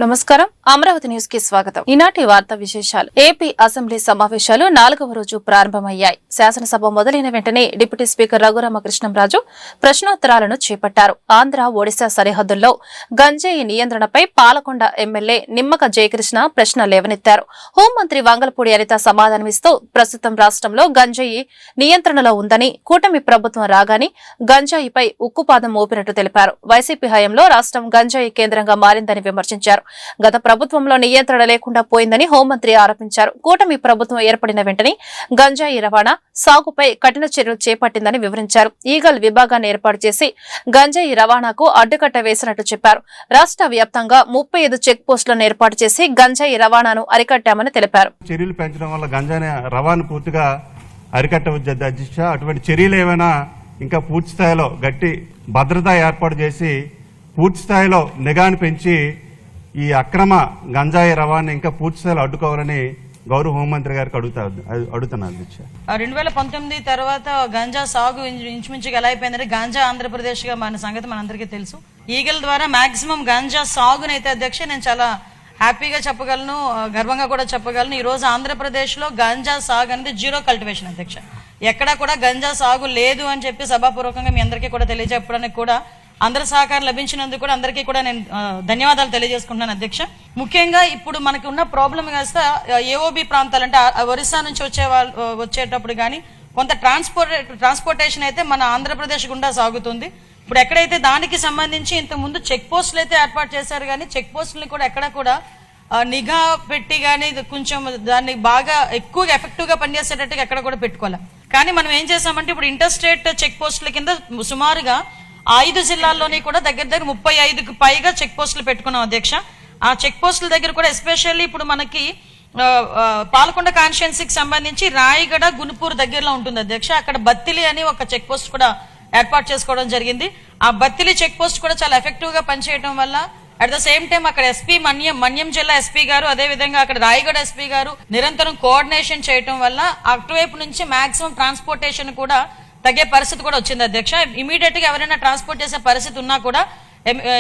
నమస్కారం అమరావతి న్యూస్ కి స్వాగతం. ఈనాటి వార్తా విశేషాలు. ఏపీ అసెంబ్లీ సమావేశాలు 4వ రోజు ప్రారంభమయ్యాయి. శాసనసభ మొదలైన వెంటనే డిప్యూటీ స్పీకర్ రఘురామకృష్ణంరాజు ప్రశ్నోత్తరాలను చేపట్టారు. ఆంధ్ర ఒడిశా సరిహద్దుల్లో గంజాయి నియంత్రణపై పాలకొండ ఎమ్మెల్యే నిమ్మక జయకృష్ణ ప్రశ్న లేవనెత్తారు. హోంమంత్రి వంగలపూడి అనిత సమాధానమిస్తూ ప్రస్తుతం రాష్ట్రంలో గంజాయి నియంత్రణలో ఉందని, కూటమి ప్రభుత్వం రాగానే గంజాయిపై ఉక్కుపాదం మోపినట్టు తెలిపారు. వైసీపీ హయాంలో రాష్ట్రం గంజాయి కేంద్రంగా మారిందని విమర్శించారు. గత ప్రభుత్వంలో నియంత్రణ లేకుండా పోయిందని హోంమంత్రి ఆరోపించారు. కూటమి ప్రభుత్వం ఏర్పడిన వెంటనే గంజాయి రవాణా సాగుపై కఠిన చర్యలు చేపట్టిందని వివరించారు. ఈగల్ విభాగాన్ని ఏర్పాటు చేసి గంజాయి రవాణాకు అడ్డుకట్ట వేసినట్టు చెప్పారు. రాష్ట్ర వ్యాప్తంగా 35 చెక్ పోస్టులను ఏర్పాటు చేసి గంజాయి రవాణాను అరికట్టామని తెలిపారు. చర్యలు పెంచడం వల్ల గంజాయి రవాణా పూర్తిగా అరికట్టవచ్చు అధ్యక్ష. అటువంటి చర్యలు ఏమైనా ఇంకా పూర్తి స్థాయిలో గట్టి భద్రత ఏర్పాటు చేసి పూర్తి స్థాయిలో నిఘాను పెంచి ఈ అక్రమ గంజాయి రవాణా ఇంకా పూర్తి స్థాయిలో అడ్డుకోవాలని గౌరవ హోంమంత్రి గారికి అడుగుతున్నారు అధ్యక్ష. 2019 తర్వాత గంజా సాగు ఇంచుమించుగా ఎలా అయిపోయిందంటే గంజా ఆంధ్రప్రదేశ్ గా మన సంగతి మనందరికీ తెలుసు. ఈగల ద్వారా మాక్సిమం గంజా సాగునైతే అధ్యక్ష నేను చాలా హ్యాపీగా చెప్పగలను, గర్వంగా కూడా చెప్పగలను. ఈ రోజు ఆంధ్రప్రదేశ్ లో గంజా సాగు అనేది జీరో కల్టివేషన్ అధ్యక్ష. ఎక్కడా కూడా గంజా సాగు లేదు అని చెప్పి సభాపూర్వకంగా మీ అందరికీ కూడా తెలియజెప్పడానికి కూడా అందరి సహకారం లభించినందుకు కూడా అందరికీ కూడా నేను ధన్యవాదాలు తెలియజేసుకుంటున్నాను అధ్యక్ష. ముఖ్యంగా ఇప్పుడు మనకి ఉన్న ప్రాబ్లం కాస్త ఏఓబి ప్రాంతాలు అంటే ఒరిస్సా నుంచి వచ్చేటప్పుడు కానీ కొంత ట్రాన్స్పోర్టేషన్ అయితే మన ఆంధ్రప్రదేశ్ గుండా సాగుతుంది. ఇప్పుడు ఎక్కడైతే దానికి సంబంధించి ఇంతకుముందు చెక్ పోస్టులు అయితే ఏర్పాటు చేశారు, కానీ చెక్ పోస్టులను కూడా ఎక్కడ కూడా నిఘా పెట్టి కానీ కొంచెం దాన్ని బాగా ఎక్కువగా ఎఫెక్టివ్ గా పనిచేసేటట్టుగా ఎక్కడ కూడా పెట్టుకోవాలి. కానీ మనం ఏం చేసామంటే ఇప్పుడు ఇంటర్ స్టేట్ చెక్ పోస్టుల కింద సుమారుగా 5 జిల్లాల్లోని కూడా దగ్గర 35కు పైగా చెక్ పోస్టులు పెట్టుకున్నాం అధ్యక్ష. ఆ చెక్ పోస్టుల దగ్గర కూడా ఎస్పెషల్లీ ఇప్పుడు మనకి పాలకొండ కాన్స్టిట్యుయెన్సీకి సంబంధించి రాయగడ గునుపూర్ దగ్గరలో ఉంటుంది అధ్యక్ష. అక్కడ బత్తిలి అని ఒక చెక్ పోస్ట్ కూడా ఏర్పాటు చేసుకోవడం జరిగింది. ఆ బత్తిలి చెక్ పోస్ట్ కూడా చాలా ఎఫెక్టివ్ గా పనిచేయడం వల్ల అట్ ద సేమ్ టైం అక్కడ ఎస్పీ మన్యం జిల్లా ఎస్పీ గారు, అదే విధంగా అక్కడ రాయగడ ఎస్పీ గారు నిరంతరం కోఆర్డినేషన్ చేయడం వల్ల అటువైపు నుంచి మాక్సిమం ట్రాన్స్పోర్టేషన్ కూడా తగ్గే పరిస్థితి కూడా వచ్చింది అధ్యక్ష. ఇమీడియట్ గా ఎవరైనా ట్రాన్స్పోర్ట్ చేసే పరిస్థితి ఉన్నా కూడా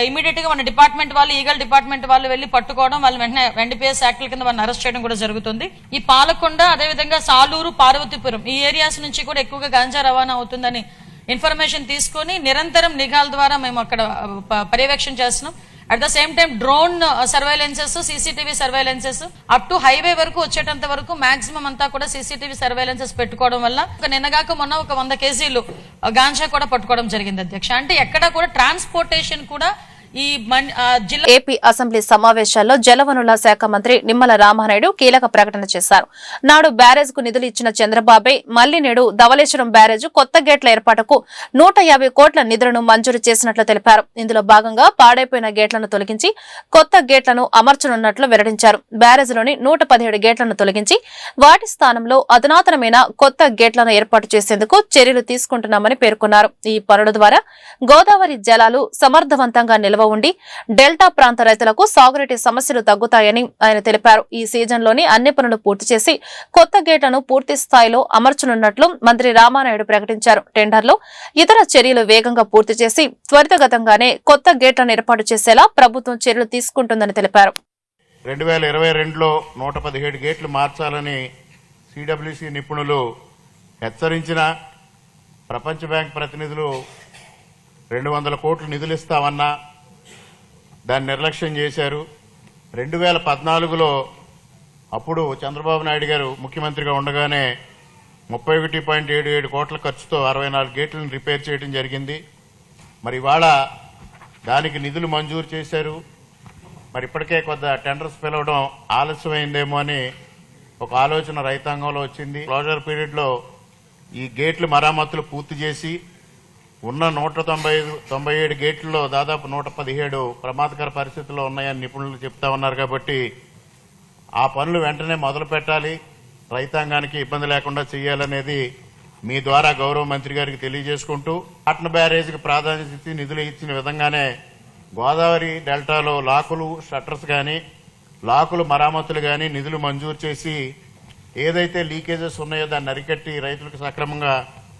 ఇమీడియట్ గా మన డిపార్ట్మెంట్ వాళ్ళు, ఈగల్ డిపార్ట్మెంట్ వాళ్ళు వెళ్లి పట్టుకోవడం, వాళ్ళు వెంటనే ఎన్డీపీఎస్ యాక్ట్ల కింద వాళ్ళని అరెస్ట్ చేయడం కూడా జరుగుతుంది. ఈ పాలకొండ, అదేవిధంగా సాలూరు, పార్వతీపురం ఈ ఏరియాస్ నుంచి కూడా ఎక్కువగా గాంజా రవాణా అవుతుందని ఇన్ఫర్మేషన్ తీసుకుని నిరంతరం నిఘాల ద్వారా మేము అక్కడ పర్యవేక్షణ చేస్తున్నాం. At the same time drone surveillances, CCTV surveillances up to highway వరకు వచ్చేటంత వరకు మాక్సిమం అంతా కూడా సీసీటీవీ సర్వైలెన్సెస్ పెట్టుకోవడం వల్ల నిన్నగాక మొన్న ఒక 100 కేజీలు గాంజా కూడా పట్టుకోవడం జరిగింది అధ్యక్ష. అంటే ఎక్కడ కూడా ట్రాన్స్పోర్టేషన్ కూడా ఈ జిల్లా. ఏపీ అసెంబ్లీ సమావేశాల్లో జలవనరుల శాఖ మంత్రి నిమ్మల రామానాయుడు కీలక ప్రకటన చేశారు. నాడు బ్యారేజ్ కు నిధులు ఇచ్చిన చంద్రబాబే మళ్లీ నేడు ధవళేశ్వరం బ్యారేజ్ కొత్త గేట్ల ఏర్పాటుకు 150 కోట్ల నిధులను మంజూరు చేసినట్లు తెలిపారు. ఇందులో భాగంగా పాడైపోయిన గేట్లను తొలగించి కొత్త గేట్లను అమర్చనున్నట్లు వెల్లడించారు. బ్యారేజ్లోని 117 గేట్లను తొలగించి వాటి స్థానంలో అధునాతనమైన కొత్త గేట్లను ఏర్పాటు చేసేందుకు చర్యలు తీసుకుంటున్నామని పేర్కొన్నారు. ఈ పనుల ద్వారా గోదావరి జలాలు సమర్థవంతంగా నిల్వ ఉండి డెల్టా ప్రాంత రైతులకు సాగునీటి సమస్యలు తగ్గుతాయని ఆయన తెలిపారు. ఈ సీజన్ లోని అన్ని పనులు పూర్తి చేసి కొత్త గేట్లను పూర్తి స్థాయిలో అమర్చనున్నట్లు మంత్రి రామానాయుడు ప్రకటించారు. టెండర్లో ఇతర చర్యలు వేగంగా పూర్తి చేసి త్వరితగతంగానే కొత్త గేట్లను ఏర్పాటు చేసేలా ప్రభుత్వం చర్యలు తీసుకుంటుందని తెలిపారు. 2022లో 117 గేట్లు మార్చాలని సిడబ్ల్యూసీ నిపుణులు హెచ్చరించిన ప్రపంచ బ్యాంక్ ప్రతినిధులు 200 కోట్లు నిధులు ఇస్తామన్నా దాన్ని నిర్లక్ష్యం చేశారు. 2014లో అప్పుడు చంద్రబాబు నాయుడు గారు ముఖ్యమంత్రిగా ఉండగానే 31.77 కోట్ల ఖర్చుతో 64 గేట్లను రిపేర్ చేయడం జరిగింది. మరి ఇవాళ దానికి నిధులు మంజూరు చేశారు. మరి ఇప్పటికే కొంత టెండర్స్ పిలవడం ఆలస్యమైందేమో అని ఒక ఆలోచన రైతాంగంలో వచ్చింది. క్లోజర్ పీరియడ్లో ఈ గేట్లు మరామతులు పూర్తి చేసి ఉన్న 197 గేట్లలో దాదాపు 117 ప్రమాదకర పరిస్థితుల్లో ఉన్నాయని నిపుణులు చెప్తా ఉన్నారు. కాబట్టి ఆ పనులు వెంటనే మొదలు పెట్టాలి, రైతాంగానికి ఇబ్బంది లేకుండా చేయాలనేది మీ ద్వారా గౌరవ మంత్రి గారికి తెలియజేసుకుంటూ కాటన్ బ్యారేజ్కి ప్రాధాన్యత ఇచ్చి నిధులు ఇచ్చిన విధంగానే గోదావరి డెల్టాలో లాకులు, షట్టర్స్ కానీ లాకులు మరామతులు కానీ నిధులు మంజూరు చేసి ఏదైతే లీకేజెస్ ఉన్నాయో దాన్ని అరికట్టి రైతులకు సక్రమంగా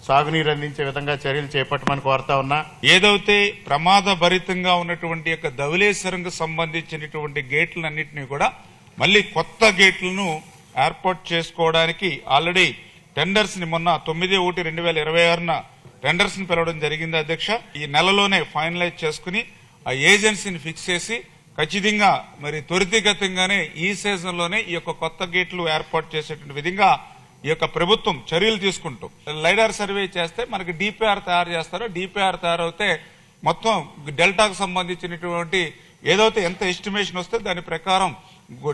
సాగునీరు అందించే విధంగా చర్యలు చేపట్టమని కోరుతా ఉన్నా. ఏదైతే ప్రమాదభరితంగా ఉన్నటువంటి యొక్క ధవళేశ్వరంకు సంబంధించినటువంటి గేట్లన్నింటినీ కూడా మళ్ళీ కొత్త గేట్లను ఏర్పాటు చేసుకోవడానికి ఆల్రెడీ టెండర్స్ ని మొన్న 9/1/2026 టెండర్స్ ని పిలవడం జరిగింది అధ్యక్ష. ఈ నెలలోనే ఫైనలైజ్ చేసుకుని ఆ ఏజెన్సీని ఫిక్స్ చేసి ఖచ్చితంగా మరి త్వరితగతంగానే ఈ సీజన్ లోనే ఈ యొక్క కొత్త గేట్లు ఏర్పాటు చేసేటువంటి విధంగా ఈ యొక్క ప్రభుత్వం చర్యలు తీసుకుంటూ లైడార్ సర్వే చేస్తే మనకి డిపిఆర్ తయారు చేస్తారో డిపిఆర్ తయారైతే మొత్తం డెల్టాకు సంబంధించినటువంటి ఏదైతే ఎంత ఎస్టిమేషన్ వస్తే దాని ప్రకారం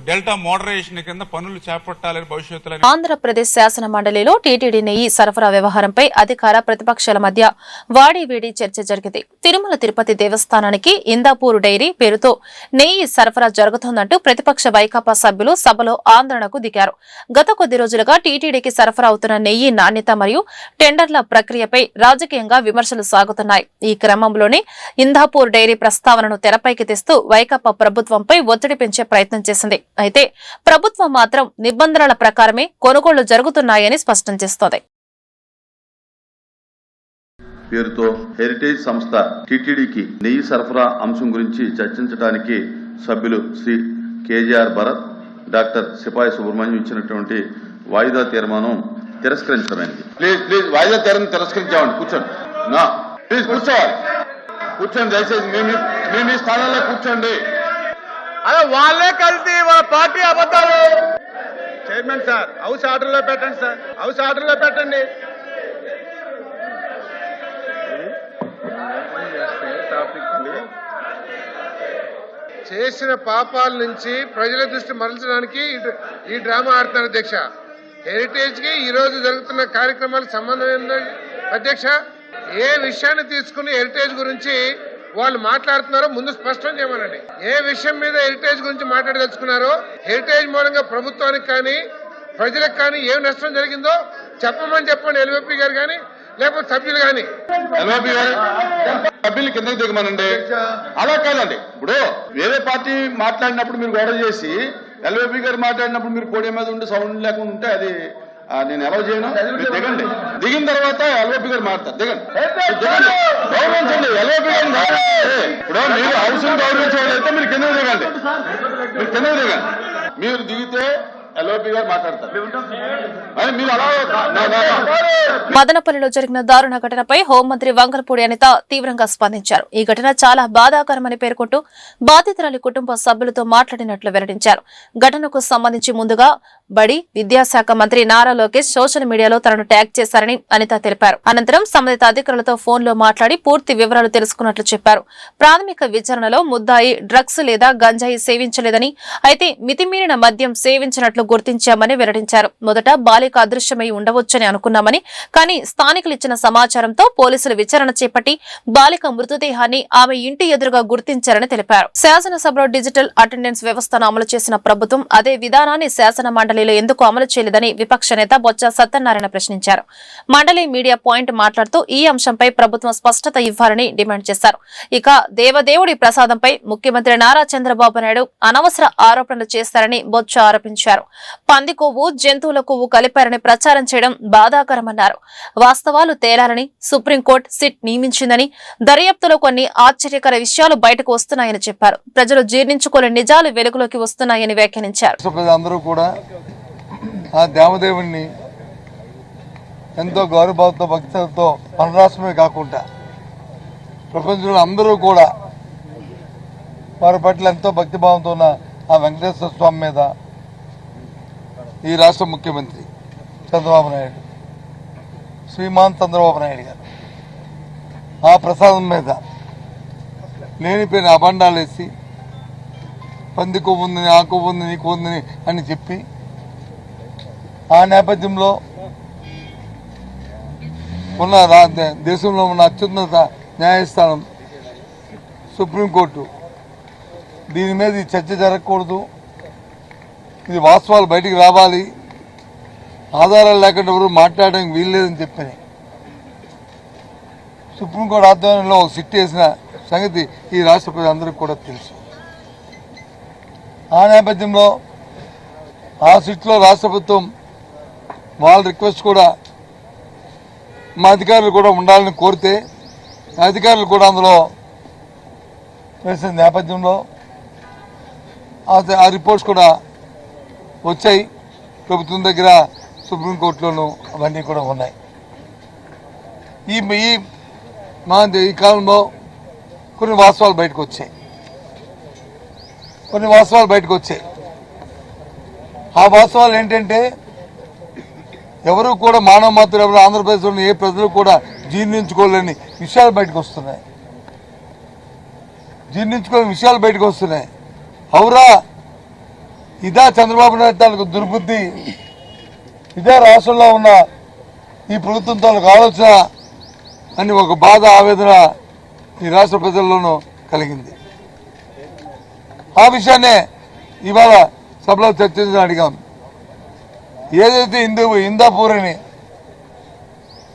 డెల్టా మోడరేషన్ కింద పనులు చేపట్టాలని భవిష్యత్తులో. ఆంధ్రప్రదేశ్ శాసన మండలిలో టీటీడీ నెయ్యి సరఫరా వ్యవహారంపై అధికార ప్రతిపక్షాల మధ్య వాడివేడి చర్చ జరిగింది. తిరుమల తిరుపతి దేవస్థానానికి ఇందాపూర్ డైరీ పేరుతో నెయ్యి సరఫరా జరుగుతోందంటూ ప్రతిపక్ష వైకాపా సభ్యులు సభలో ఆందోళనకు దిగారు. గత కొద్ది రోజులుగా టీటీడీకి సరఫరా అవుతున్న నెయ్యి నాణ్యత మరియు టెండర్ల ప్రక్రియపై రాజకీయంగా విమర్శలు సాగుతున్నాయి. ఈ క్రమంలోనే ఇందాపూర్ డైరీ ప్రస్తావనను తెరపైకి తెస్తూ వైకాపా ప్రభుత్వంపై ఒత్తిడి పెంచే ప్రయత్నం చేసింది. అయితే ప్రభుత్వం మాత్రం నిబంధనల ప్రకారమే కొనుగోళ్లు జరుగుతున్నాయని స్పష్టం చేస్తోంది. పేరుతో హెరిటేజ్ సంస్థ టీటీడీకి నెయ్యి సరఫరా అంశం గురించి చర్చించడానికి సభ్యులు శ్రీ కేజీఆర్ భరత్, డాక్టర్ సిపాయి సుబ్రహ్మణ్యం ఇచ్చినటువంటి వాయిదా తీర్మానం తిరస్కరించడమైనది. ప్లీజ్ వాయిదా తీర్మానం తిరస్కరించామండి. కూర్చోండి. ప్లీజ్ కూర్చోవాలి. కూర్చోండి. దయచేసి మీ స్థానాల్లో కూర్చోండి. అదే వాళ్ళే కలిసి వాళ్ళ పార్టీ అబద్ధాలు. చైర్మన్ సార్ హౌస్ ఆర్డర్లో పెట్టండి సార్. హౌస్ ఆర్డర్లో పెట్టండి. చేసిన పాపాల నుంచి ప్రజల దృష్టి మరల్చడానికి ఈ డ్రామా ఆడుతున్నారు అధ్యక్ష. హెరిటేజ్ కి ఈ రోజు జరుగుతున్న కార్యక్రమాలకు సంబంధం ఏంటండి అధ్యక్ష? ఏ విషయాన్ని తీసుకుని హెరిటేజ్ గురించి వాళ్ళు మాట్లాడుతున్నారో ముందు స్పష్టం చేయమనండి. ఏ విషయం మీద హెరిటేజ్ గురించి మాట్లాడదలుచుకున్నారో, హెరిటేజ్ మూలంగా ప్రభుత్వానికి కానీ ప్రజలకు కానీ ఏం నష్టం జరిగిందో చెప్పమని చెప్పండి. ఎల్వీపీ గారు కానీ లేకపోతే సభ్యులు కానీ. ఎల్వీపీ గారు సభ్యులు కిందకి దిగమనండి. అలా కాదండి. ఇప్పుడు వేరే పార్టీ మాట్లాడినప్పుడు మీరు గొడవ చేసి ఎల్వీపీ గారు మాట్లాడినప్పుడు మీరు పోడియం మీద ఉండి సౌండ్ లేకుండా ఉంటే అది నేను ఎలా చేయను? దిగండి. దిగిన తర్వాత ఎల్వీపీ గారు మాట్లాడతారు. దిగండి. గౌరవించండి. ఎల్వీపీ గారు ఇప్పుడు మీరు హౌస్ గౌరవించవాలైతే మీరు కిందకి దిగండి. మీరు దిగితే ఎల్వీపీ గారు మాట్లాడతారు. మీరు అలా మదనపల్లిలో జరిగిన దారుణ ఘటనపై హోంమంత్రి వంగలపూడి అనిత తీవ్రంగా స్పందించారు. ఈ ఘటన చాలా బాధాకరమని పేర్కొంటూ బాధితురాలి కుటుంబ సభ్యులతో మాట్లాడినట్లు వెల్లడించారు. ఘటనకు సంబంధించి ముందుగా బడి విద్యాశాఖ మంత్రి నారా లోకేష్ సోషల్ మీడియాలో తనను ట్యాగ్ చేశారని అనిత తెలిపారు. అనంతరం సంబంధిత అధికారులతో ఫోన్లో మాట్లాడి పూర్తి వివరాలు తెలుసుకున్నట్లు చెప్పారు. ప్రాథమిక విచారణలో ముద్దాయి డ్రగ్స్ లేదా గంజాయి సేవించలేదని, అయితే మితిమీరిన మద్యం సేవించినట్లు గుర్తించామని వెల్లడించారు. మొదట బాలిక అదృశ్యమై ఉండవచ్చని అనుకున్నామని, కానీ స్థానికులు ఇచ్చిన సమాచారంతో పోలీసులు విచారణ చేపట్టి బాలిక మృతదేహాన్ని ఆమె ఇంటి ఎదురుగా గుర్తించారని తెలిపారు. శాసనసభలో డిజిటల్ అటెండెన్స్ వ్యవస్థను అమలు చేసిన ప్రభుత్వం అదే విధానాన్ని శాసన మండలిలో ఎందుకు అమలు చేయలేదని విపక్ష నేత బొత్స సత్యనారాయణ ప్రశ్నించారు. మండలి మీడియా పాయింట్ మాట్లాడుతూ ఈ అంశంపై ప్రభుత్వం స్పష్టత ఇవ్వాలని డిమాండ్ చేశారు. ఇక దేవదేవుడి ప్రసాదంపై ముఖ్యమంత్రి నారా చంద్రబాబు నాయుడు అనవసర ఆరోపణలు చేశారని బొత్స ఆరోపించారు. పంది కొవ్వు జంతువుల కొవ్వు కలిపారని ప్రచారం చేయడం బాధాకరమన్నారు. వాస్తవాలు తేలాలని సుప్రీంకోర్టు సిట్ నియమించిందని, దర్యాప్తులో కొన్ని ఆశ్చర్యకర విషయాలు బయటకు వస్తున్నాయని చెప్పారు. ప్రజలు జీర్ణించుకోలేని నిజాలు వెలుగులోకి వస్తున్నాయని వ్యాఖ్యానించారు. అందరూ కూడా ఆ దేవదేవుణ్ణి ఎంతో గౌరవభావంతో భక్తులతో మన రాష్ట్రమే కాకుండా ప్రపంచంలో అందరూ కూడా వారి పట్ల ఎంతో భక్తిభావంతో ఉన్న ఆ వెంకటేశ్వర స్వామి మీద ఈ రాష్ట్ర ముఖ్యమంత్రి చంద్రబాబు నాయుడు, శ్రీమాన్ చంద్రబాబు నాయుడు గారు ఆ ప్రసాదం మీద లేనిపోయిన అబండాలు వేసి పంది కొవ్వు ఉందని, ఆ కొవ్వు ఉంది, నీ కొవ్వు ఉందని అని చెప్పి ఆ నేపథ్యంలో ఉన్న దేశంలో ఉన్న అత్యున్నత న్యాయస్థానం సుప్రీంకోర్టు దీని మీద ఈ చర్చ జరగకూడదు, ఇది వాస్తవాలు బయటికి రావాలి, ఆధారాలు లేకుండా ఎవరు మాట్లాడడానికి వీల్లేదని చెప్పని సుప్రీంకోర్టు ఆధ్వర్యంలో ఒక సిట్ వేసిన సంగతి ఈ రాష్ట్ర ప్రజలందరికీ కూడా తెలుసు. ఆ నేపథ్యంలో ఆ సిట్లో రాష్ట్ర ప్రభుత్వం వాళ్ళ రిక్వెస్ట్ కూడా మా అధికారులు కూడా ఉండాలని కోరితే అధికారులు కూడా అందులో వేసిన నేపథ్యంలో ఆ రిపోర్ట్స్ కూడా వచ్చాయి. ప్రభుత్వం దగ్గర సుప్రీంకోర్టులోనూ అవన్నీ కూడా ఉన్నాయి. ఈ కాలంలో కొన్ని వాస్తవాలు బయటకు వచ్చాయి. ఆ వాస్తవాలు ఏంటంటే ఎవరు కూడా మానవ మాత్రం ఎవరు ఆంధ్రప్రదేశ్లోని ఏ ప్రజలు కూడా జీర్ణించుకోలేని విషయాలు బయటకు వస్తున్నాయి. అవురా, ఇదా చంద్రబాబు నాయుడు తాలూకు దుర్బుద్ధి, ఇదే రాష్ట్రంలో ఉన్న ఈ ప్రభుత్వం తాలూకు ఆలోచన అని ఒక బాధ, ఆవేదన ఈ రాష్ట్ర ప్రజల్లోనూ కలిగింది. ఆ విషయాన్నే ఇవాళ సభలో చర్చించడం అడిగాం. ఏదైతే ఇందాపూర్ అని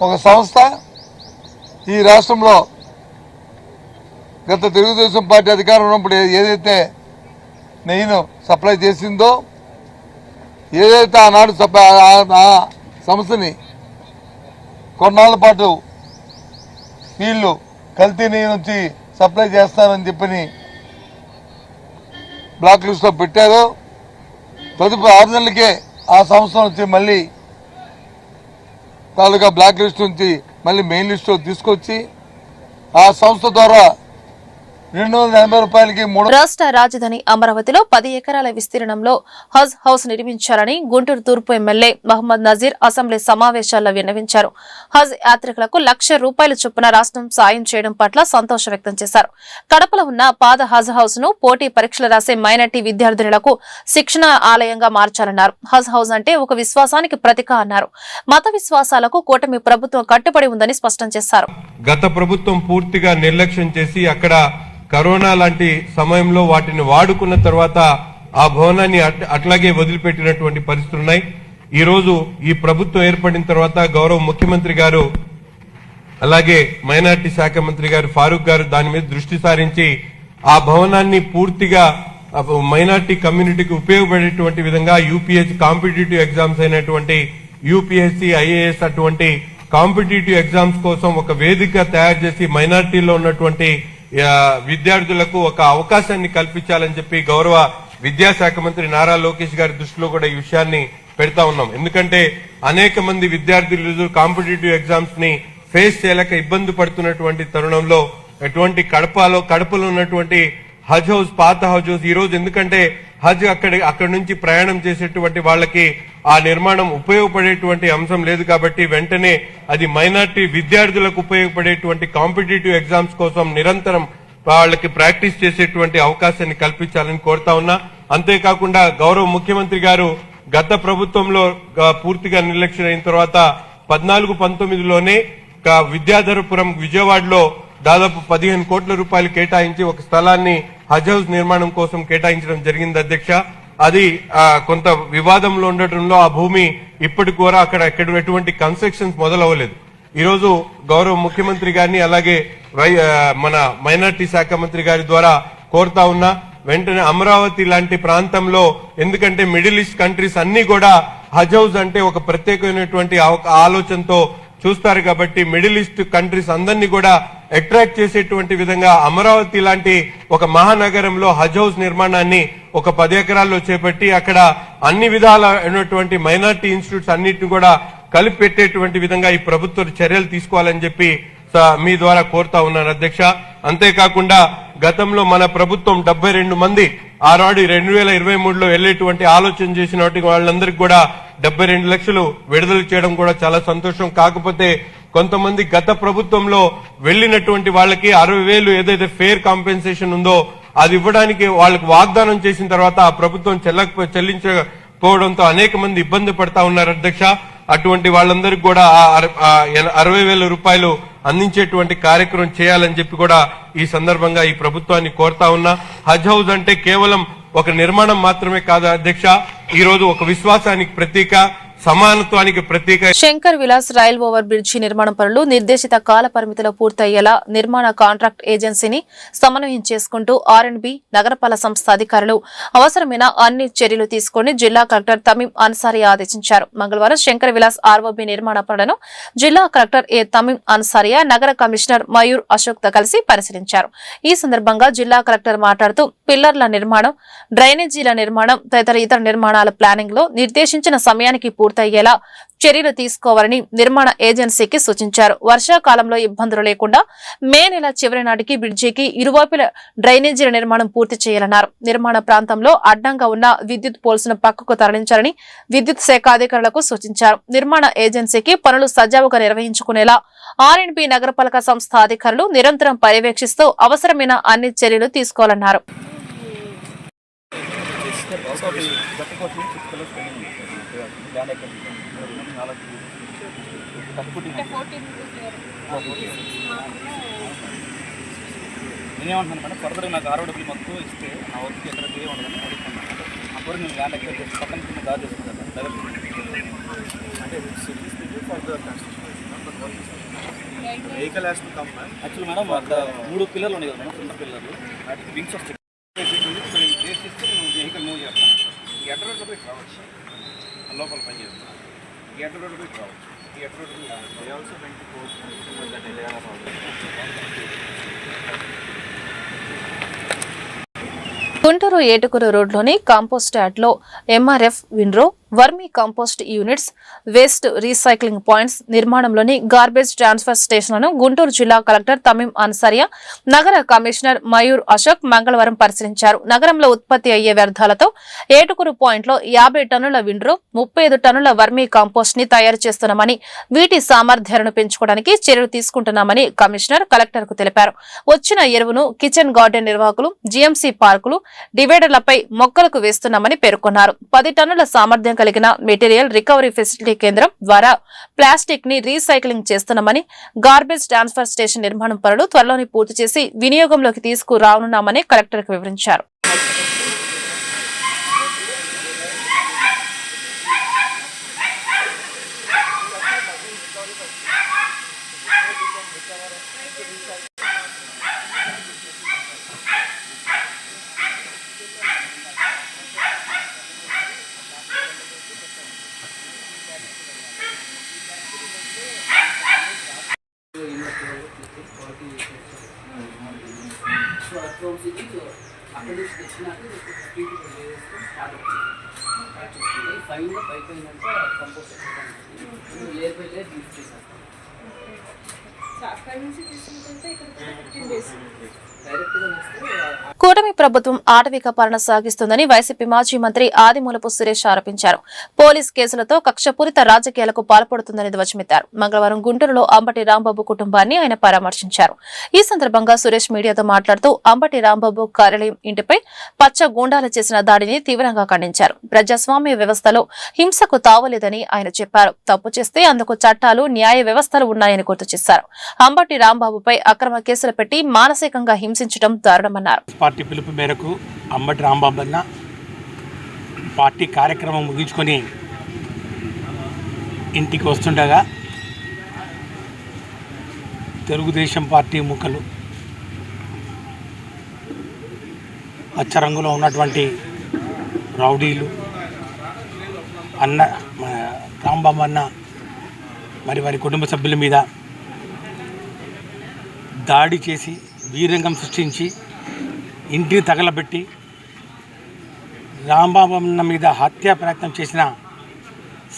ఒక సంస్థ ఈ రాష్ట్రంలో గత తెలుగుదేశం పార్టీ అధికారం ఉన్నప్పుడు ఏదైతే నెయ్యిను సప్లై చేసిందో, ఏదైతే ఆనాడు ఆ సంస్థని కొన్నాళ్ల పాటు వీళ్ళు కల్తీ నెయ్యి నుంచి సప్లై చేస్తారని చెప్పని బ్లాక్ లిస్ట్లో పెట్టారో, తదుపరి 6 నెలలకే ఆ సంస్థ నుంచి మళ్ళీ తాలూకా బ్లాక్ లిస్ట్ నుంచి మళ్ళీ మెయిన్ లిస్టులో తీసుకొచ్చి ఆ సంస్థ ద్వారా 280 రూపాయలకి రాష్ట్ర రాజధాని అమరావతిలో 10 ఎకరాల విస్తీర్ణంలో హజ్ హౌస్ నిర్మించాలని గుంటూరు తూర్పు ఎమ్మెల్యే మహమ్మద్ నజీర్ అసెంబ్లీ సమావేశాల్లో విన్నవించారు. హజ్ యాత్రికులకు ₹1,00,000 చొప్పున రాష్ట్రం సాయం చేయడం పట్ల సంతోషం వ్యక్తం చేశారు. కడపలో ఉన్న పాత హజ్ హౌస్ ను పోటీ పరీక్షలు రాసే మైనార్టీ విద్యార్థినులకు శిక్షణ ఆలయంగా మార్చాలన్నారు. హజ్ హౌస్ అంటే ఒక విశ్వాసానికి ప్రతీక అన్నారు. మత విశ్వాసాలకు కూటమి ప్రభుత్వం కట్టుబడి ఉందని స్పష్టం చేశారు. గత ప్రభుత్వం పూర్తిగా నిర్లక్ష్యం చేసి అక్కడ కరోనా లాంటి సమయంలో వాటిని వాడుకున్న తర్వాత ఆ భవనాన్ని అట్లాగే వదిలిపెట్టినటువంటి పరిస్థితులు ఉన్నాయి. ఈ రోజు ఈ ప్రభుత్వం ఏర్పడిన తర్వాత గౌరవ ముఖ్యమంత్రి గారు అలాగే మైనార్టీ శాఖ మంత్రి గారు ఫారూక్ గారు దాని మీద దృష్టి సారించి ఆ భవనాన్ని పూర్తిగా మైనార్టీ కమ్యూనిటీకి ఉపయోగపడేటువంటి విధంగా యూపీఎస్సీ కాంపిటేటివ్ ఎగ్జామ్స్ అయినటువంటి యూపీఎస్సీ ఐఏఎస్ అటువంటి కాంపిటేటివ్ ఎగ్జామ్స్ కోసం ఒక వేదిక తయారు చేసి మైనార్టీలో ఉన్నటువంటి విద్యార్థులకు ఒక అవకాశాన్ని కల్పించాలని చెప్పి గౌరవ విద్యాశాఖ మంత్రి నారా లోకేష్ గారి దృష్టిలో కూడా ఈ విషయాన్ని పెడతా ఉన్నాం. ఎందుకంటే అనేక మంది విద్యార్థులు కాంపిటేటివ్ ఎగ్జామ్స్ ని ఫేస్ చేయలేక ఇబ్బంది పడుతున్నటువంటి తరుణంలో ఎటువంటి కడపలో ఉన్నటువంటి హజ్ హౌస్, పాత హజ్ హౌస్ ఈ రోజు ఎందుకంటే హజ్ అక్కడి నుంచి ప్రయాణం చేసేటువంటి వాళ్ళకి ఆ నిర్మాణం ఉపయోగపడేటువంటి అంశం లేదు కాబట్టి వెంటనే అది మైనార్టీ విద్యార్థులకు ఉపయోగపడేటువంటి కాంపిటేటివ్ ఎగ్జామ్స్ కోసం నిరంతరం వాళ్ళకి ప్రాక్టీస్ చేసేటువంటి అవకాశాన్ని కల్పించాలని కోరుతా ఉన్నా. అంతేకాకుండా గౌరవ ముఖ్యమంత్రి గారు గత ప్రభుత్వంలో పూర్తిగా నిర్లక్ష్యం అయిన తర్వాత 14-19లోనే విద్యాధరపురం విజయవాడలో దాదాపు 15 కోట్ల రూపాయలు కేటాయించి ఒక స్థలాన్ని హజ్ హౌస్ నిర్మాణం కోసం కేటాయించడం జరిగింది అధ్యక్ష. అది కొంత వివాదంలో ఉండటంలో ఆ భూమి ఇప్పటికి కూడా అక్కడ ఎటువంటి కన్స్ట్రక్షన్స్ మొదలవ్వలేదు. ఈ రోజు గౌరవ ముఖ్యమంత్రి గారిని అలాగే మన మైనార్టీ శాఖ మంత్రి గారి ద్వారా కోరుతా ఉన్నా వెంటనే అమరావతి లాంటి ప్రాంతంలో, ఎందుకంటే మిడిల్ ఈస్ట్ కంట్రీస్ అన్ని కూడా హజ్ హౌస్ అంటే ఒక ప్రత్యేకమైనటువంటి ఆలోచనతో చూస్తారు కాబట్టి మిడిల్ ఈస్ట్ కంట్రీస్ అందరినీ కూడా అట్రాక్ట్ చేసేటువంటి విధంగా అమరావతి లాంటి ఒక మహానగరంలో హజ్ హౌస్ నిర్మాణాన్ని ఒక 10 ఎకరాల్లో చేపట్టి అక్కడ అన్ని విధాలైనటువంటి మైనార్టీ ఇన్స్టిట్యూట్స్ అన్నిటిని కూడా కలిపి పెట్టేటువంటి విధంగా ఈ ప్రభుత్వం చర్యలు తీసుకోవాలని చెప్పి మీ ద్వారా కోరుతా ఉన్నాను అధ్యక్ష. అంతేకాకుండా గతంలో మన ప్రభుత్వం 72 మంది ఆనాడు 2023లో వెళ్లేటువంటి ఆలోచన చేసిన వాళ్ళందరికీ కూడా 72 లక్షలు విడుదల చేయడం కూడా చాలా సంతోషం. కాకపోతే కొంతమంది గత ప్రభుత్వంలో వెళ్లినటువంటి వాళ్ళకి 60,000 ఏదైతే ఫేర్ కాంపెన్సేషన్ ఉందో అది ఇవ్వడానికి వాళ్ళకి వాగ్దానం చేసిన తర్వాత ఆ ప్రభుత్వం చెల్లించకపోవడంతో అనేక మంది ఇబ్బంది పడతా ఉన్నారు అధ్యక్ష. అటువంటి వాళ్ళందరికీ కూడా 60,000 రూపాయలు అందించేటువంటి కార్యక్రమం చేయాలని చెప్పి కూడా ఈ సందర్భంగా ఈ ప్రభుత్వాన్ని కోరుతా ఉన్నా. హజ్ హౌస్ అంటే కేవలం ఒక నిర్మాణం మాత్రమే కాదు అధ్యక్ష, ఈ రోజు ఒక విశ్వాసానికి ప్రతీక, సమానత్వానికి ప్రతీక. Shankar Vilas rail over bridge నిర్మాణ పనులు నిర్దేశిత కాల పరిమితిలో పూర్తయ్యేలా నిర్మాణ కాంట్రాక్ట్ ఏజెన్సీని సమన్వయం చేసుకుంటూ R&B నగరపాలక సంస్థ అధికారులు అవసరమైన అన్ని చర్యలు తీసుకుని జిల్లా కలెక్టర్ తమీం అన్సారీ ఆదేశించారు. మంగళవారం శంకర్ విలాస్ ROB నిర్మాణ పనులను జిల్లా కలెక్టర్ తమీం అన్సారియా నగర కమిషనర్ మయూర్ అశోక్ తో కలిసి పరిశీలించారు. ఈ సందర్భంగా జిల్లా కలెక్టర్ మాట్లాడుతూ పిల్లర్ల నిర్మాణం, డ్రైనేజీల నిర్మాణం తదితర ఇతర నిర్మాణాల ప్లానింగ్ లో నిర్దేశించిన సమయానికి పూర్తయ్యేలా చర్యలు తీసుకోవాలని నిర్మాణ ఏజెన్సీకి సూచించారు. వర్షాకాలంలో ఇబ్బందులు లేకుండా మే నెల చివరి నాటికి బ్రిడ్జికి ఇరువైపుల డ్రైనేజీల నిర్మాణం పూర్తి చేయాలన్నారు. నిర్మాణ ప్రాంతంలో అడ్డంగా ఉన్న విద్యుత్ పోల్స్ ను పక్కకు తరలించాలని విద్యుత్ శాఖ అధికారులకు సూచించారు. నిర్మాణ ఏజెన్సీకి పనులు సజావుగా నిర్వహించుకునేలా R&B నగరపాలక సంస్థ అధికారులు నిరంతరం పర్యవేక్షిస్తూ అవసరమైన అన్ని చర్యలు తీసుకోవాలన్నారు. నేనేమంటున్నాను మేడం, ఫర్దర్గా నాకు ROW మొత్తం ఇస్తే నా వర్క్ ఎక్కడ ఉండదని అడుగుతున్నాను. అప్పుడు నేను ల్యాండ్ ఎక్కడ పక్కన కింద దారి చేసుకుంటాను అంటే వెహికల్ యాక్చువల్ మేడం 3 పిల్లర్లు ఉన్నాయి కదా మేడం, 2 పిల్లర్లు వాటికి వింగ్స్ వస్తాయి. వెహికల్ మూవ్ చేస్తాను. ఈ ఎట్ట రోడ్డు పెట్టి రావచ్చు, లోపల పని చేస్తాను. ఈ ఎట్ట రోడ్డు పెట్టి రావచ్చు. ఈ ఎట్ట రోడ్డు ఆల్సో 24 గుంటూరు ఏటుకూరు రోడ్లోని కాంపోస్ట్ యార్డ్లో MRF windrow, vermi compost units, waste recycling points నిర్మాణంలోని గార్బేజ్ ట్రాన్స్ఫర్ స్టేషన్లను గుంటూరు జిల్లా కలెక్టర్ తమీం అన్సారియా నగర కమిషనర్ మయూర్ అశోక్ మంగళవారం పరిశీలించారు. నగరంలో ఉత్పత్తి అయ్యే వ్యర్థాలతో ఏటుకూరు పాయింట్లో 50 టన్నుల విన్రో, 35 టన్నుల వర్మీ కంపోస్ట్ ని తయారు చేస్తున్నామని, వీటి సామర్థ్యాలను పెంచుకోవడానికి చర్యలు తీసుకుంటున్నామని కమిషనర్ కలెక్టర్ కు తెలిపారు. వచ్చిన ఎరువును కిచెన్ గార్డెన్ నిర్వాహకులు, GMC పార్కులు, డివైడర్లపై మొక్కలకు వేస్తున్నామని పేర్కొన్నారు. 10 టన్నుల సామర్థ్యం కలిగిన మెటీరియల్ రికవరీ ఫెసిలిటీ కేంద్రం ద్వారా ప్లాస్టిక్ ని రీసైక్లింగ్ చేస్తున్నామని, గార్బేజ్ ట్రాన్స్ఫర్ స్టేషన్ నిర్మాణం పనులు త్వరలోనే పూర్తి చేసి వినియోగంలోకి తీసుకురానున్నామని కలెక్టర్ కు వివరించారు. కూటమి ప్రభుత్వం ఆటవిక పాలన సాగిస్తుందని వైసీపీ మాజీ మంత్రి ఆదిమూలపు సురేష్ ఆరోపించారు. పోలీస్ కేసులతో కక్షపూరిత రాజకీయాలకు పాల్పడుతుందని ధ్వజమెత్తారు. మంగళవారం గుంటూరులో అంబటి రాంబాబు కుటుంబాన్ని ఆయన పరామర్శించారు. ఈ సందర్భంగా సురేష్ మీడియాతో మాట్లాడుతూ అంబటి రాంబాబు కార్యాలయం ఇంటిపై పచ్చ గూండాలు చేసిన దాడిని తీవ్రంగా ఖండించారు. ప్రజాస్వామ్య వ్యవస్థలో హింసకు తావలేదని ఆయన చెప్పారు. తప్పు చేస్తే అందుకు చట్టాలు, న్యాయ వ్యవస్థలు ఉన్నాయని గుర్తు చేశారు. అంబటి రాంబాబుపై అక్రమ కేసులు పెట్టి మానసికంగా హింసించడం దారుణమన్నారు. పార్టీ పిలుపు మేరకు అంబటి రాంబాబు అన్న పార్టీ కార్యక్రమం ముగించుకొని ఇంటికి వస్తుండగా తెలుగుదేశం పార్టీ ముఖలు పచ్చరంగులో ఉన్నటువంటి రౌడీలు అన్న రాంబాబు అన్న మరి వారి కుటుంబ సభ్యుల మీద దాడి చేసి వీరంగం సృష్టించి ఇంటిని తగలబెట్టి రాంబాబు అన్న మీద హత్యా ప్రయత్నం చేసిన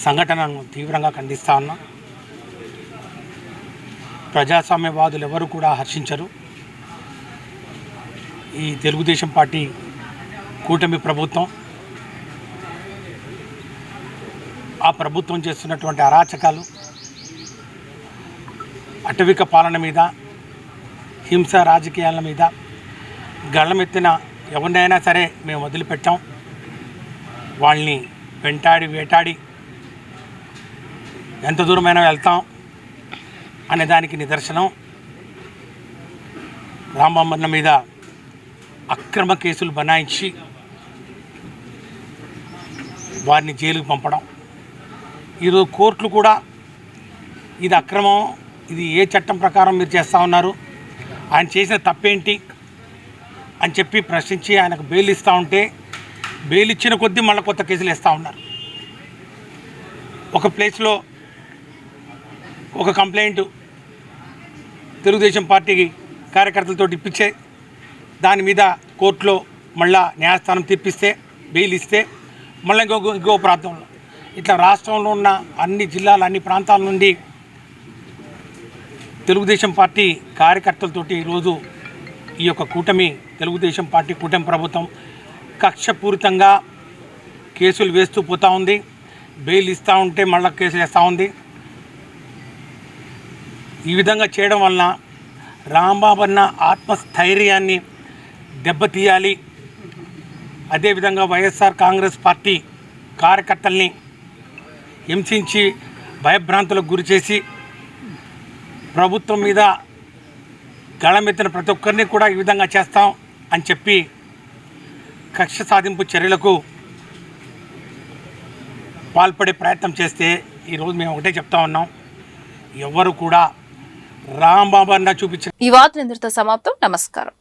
సంఘటనను తీవ్రంగా ఖండిస్తా ఉన్నాం. ప్రజాస్వామ్యవాదులు ఎవరు కూడా హర్షించరు. ఈ తెలుగుదేశం పార్టీ కూటమి ప్రభుత్వం ఆ ప్రభుత్వం చేస్తున్నటువంటి అరాచకాలు, అటవిక పాలన మీద, హింస రాజకీయాల మీద గళ్ళమెత్తిన ఎవరినైనా సరే మేము వదిలిపెట్టాం. వాళ్ళని వెంటాడి వేటాడి ఎంత దూరమైనా వెళ్తాం అనే దానికి నిదర్శనం రాంబాబన్న మీద అక్రమ కేసులు బనాయించి వారిని జైలుకు పంపడం. ఈరోజు కోర్టులు కూడా ఇది అక్రమం, ఇది ఏ చట్టం ప్రకారం మీరు చేస్తూ ఉన్నారు, ఆయన చేసిన తప్పేంటి అని చెప్పి ప్రశ్నించి ఆయనకు బెయిల్ ఇస్తూ ఉంటే బెయిల్ ఇచ్చిన కొద్దీ మళ్ళీ కొత్త కేసులు వేస్తూ ఉన్నారు. ఒక ప్లేస్లో ఒక కంప్లైంట్ తెలుగుదేశం పార్టీకి కార్యకర్తలతో ఇప్పించే దాని మీద కోర్టులో మళ్ళా న్యాయస్థానం తీర్పిస్తే బెయిల్ ఇస్తే మళ్ళీ ఇంకో ప్రాంతంలో ఇట్లా రాష్ట్రంలో ఉన్న అన్ని జిల్లాల అన్ని ప్రాంతాల నుండి తెలుగుదేశం పార్టీ కార్యకర్తలతోటి ఈరోజు ఈ యొక్క కూటమి తెలుగుదేశం పార్టీ కూటమి ప్రభుత్వం కక్షపూరితంగా కేసులు వేస్తూ పోతూ ఉంది. బెయిల్ ఇస్తూ ఉంటే మళ్ళీ కేసులు వేస్తూ ఉంది. ఈ విధంగా చేయడం వలన రాంబాబు అన్న ఆత్మస్థైర్యాన్ని దెబ్బతీయాలి, అదేవిధంగా వైఎస్ఆర్ కాంగ్రెస్ పార్టీ కార్యకర్తల్ని హింసించి భయభ్రాంతులకు గురి చేసి ప్రభుత్వం మీద గళమెత్తిన ప్రతి ఒక్కరిని కూడా ఈ విధంగా చేస్తాం అని చెప్పి కక్ష సాధింపు చర్యలకు పాల్పడే ప్రయత్నం చేస్తే ఈరోజు మేము ఒకటే చెప్తా ఉన్నాం, ఎవరు కూడా రాంబాబు అన్న చూపించిన ఈ వార్త ఇంతటితో సమాప్తం. నమస్కారం.